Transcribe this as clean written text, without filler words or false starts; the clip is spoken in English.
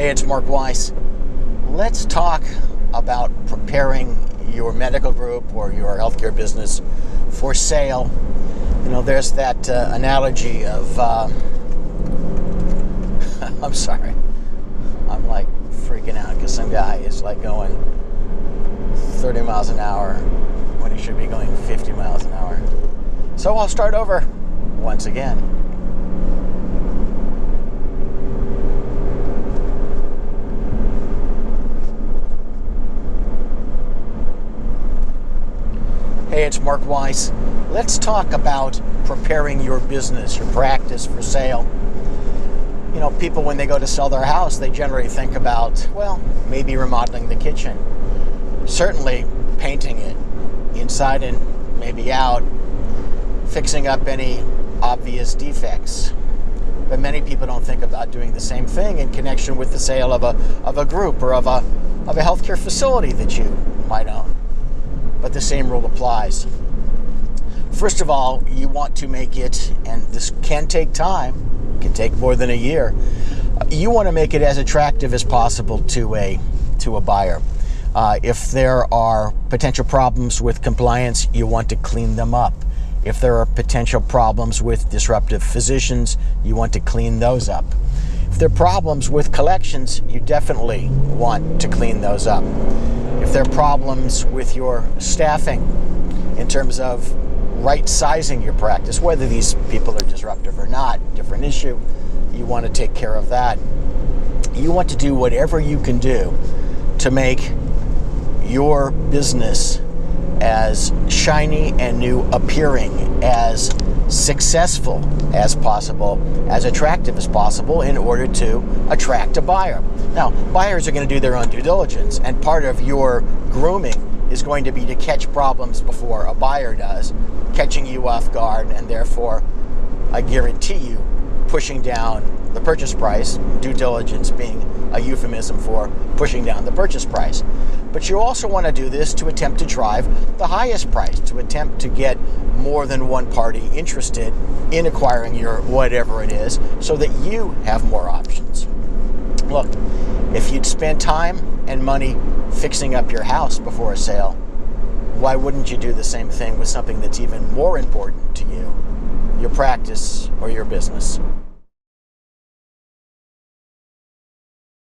Hey, it's Mark Weiss. Let's talk about preparing your medical group or your healthcare business for sale. You know, there's that analogy of, I'm sorry, I'm like freaking out because some guy is like going 30 miles an hour when he should be going 50 miles an hour. So I'll start over once again. Hey, it's Mark Weiss. Let's talk about preparing your business, your practice for sale. You know, people, when they go to sell their house, they generally think about, well, maybe remodeling the kitchen. Certainly painting it inside and maybe out, fixing up any obvious defects. But many people don't think about doing the same thing in connection with the sale of a group or of a healthcare facility that you might own. But the same rule applies. First of all, you want to make it, and this can take time, can take more than a year, you want to make it as attractive as possible to a buyer. If there are potential problems with compliance, you want to clean them up. If there are potential problems with disruptive physicians, you want to clean those up. If there are problems with collections, you definitely want to clean those up. If there are problems with your staffing in terms of right-sizing your practice, whether these people are disruptive or not, different issue, you want to take care of that. You want to do whatever you can do to make your business as shiny and new appearing, as successful as possible, as attractive as possible in order to attract a buyer. Now, buyers are going to do their own due diligence, and part of your grooming is going to be to catch problems before a buyer does, catching you off guard, and therefore, I guarantee you, pushing down the purchase price, due diligence being a euphemism for pushing down the purchase price. But you also want to do this to attempt to drive the highest price, to attempt to get more than one party interested in acquiring your whatever it is, so that you have more options. Look, if you'd spend time and money fixing up your house before a sale, why wouldn't you do the same thing with something that's even more important to you, your practice or your business?